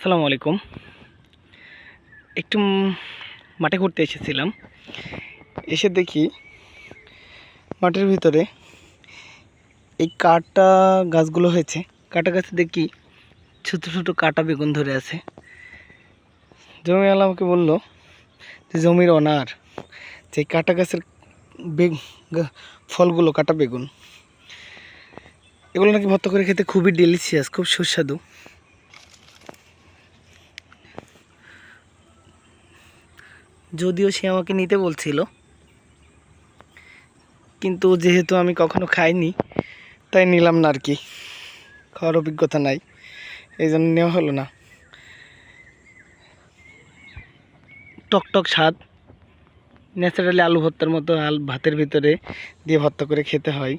আসসালামু আলাইকুম। একটু মাঠে ঘুরতে এসেছিলাম। এসে দেখি মাঠের ভিতরে এই কাটা গাছগুলো হয়েছে। কাটা গাছে দেখি ছোট ছোট কাটা বেগুন ধরে আছে। জমিওয়ালা আমাকে বলল যে জমির ওনার যে কাটা গাছের ফলগুলো কাটা বেগুন, এগুলো নাকি ভর্তা করে খেতে খুবই ডেলিশিয়াস, খুব সুস্বাদু। যদিও সে আমাকে নিতে বলছিল, কিন্তু যেহেতু আমি কখনো খাইনি তাই নিলাম না আর কি। খাওয়ার অভিজ্ঞতা নাই, এই জন্য নেওয়া হলো না। টকটক স্বাদ, ন্যাচারালি আলু ভর্তার মতো ভাতের ভিতরে দিয়ে ভর্তা করে খেতে হয়।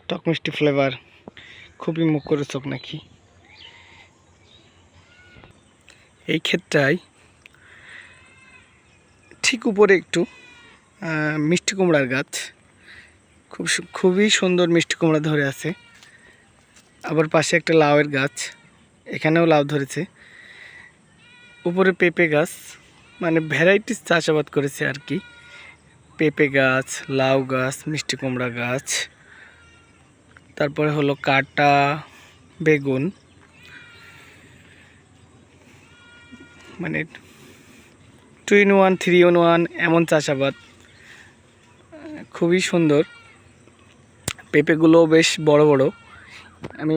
টক মিষ্টি ফ্লেভার, খুবই মুখরোচক নাকি। এই ক্ষেত্রটায় ঠিক উপরে একটু মিষ্টি কুমড়ার গাছ, খুবই সুন্দর মিষ্টি কুমড়া ধরে আছে। আবার পাশে একটা লাউয়ের গাছ, এখানেও লাউ ধরেছে। উপরে পেঁপে গাছ, মানে ভ্যারাইটিস চাষাবাদ করেছে আর কি। পেঁপে গাছ, লাউ গাছ, মিষ্টি কুমড়া গাছ, তারপরে হলো কাটা বেগুন, মানে 2 in 1 3 in 1 এমন চাষাবাদ। খুবই সুন্দর। পেঁপেগুলো বেশ বড় বড়। আমি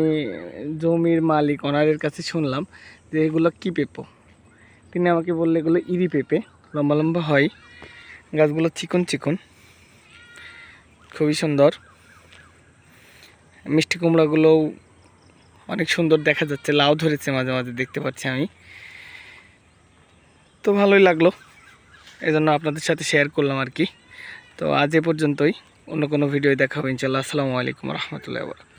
জমির মালিক ওনারের কাছে শুনলাম যে এগুলো কী পেঁপো। তিনি আমাকে বললে এগুলো ইরি পেঁপে, লম্বা লম্বা হয়, গাছগুলো চিকন চিকন, খুবই সুন্দর। মিষ্টি কুমড়াগুলোও অনেক সুন্দর দেখা যাচ্ছে, লাউ ধরেছে মাঝে মাঝে দেখতে পাচ্ছি আমি। তো ভালোই লাগলো, এই জন্য আপনাদের সাথে শেয়ার করলাম আর কি। তো আজ এ পর্যন্তই, অন্য কোনো ভিডিও দেখা হবে ইনশাল্লাহ। আসসালামু আলাইকুম রহমতুল্লাহি ওয়া বারাকাতুহু।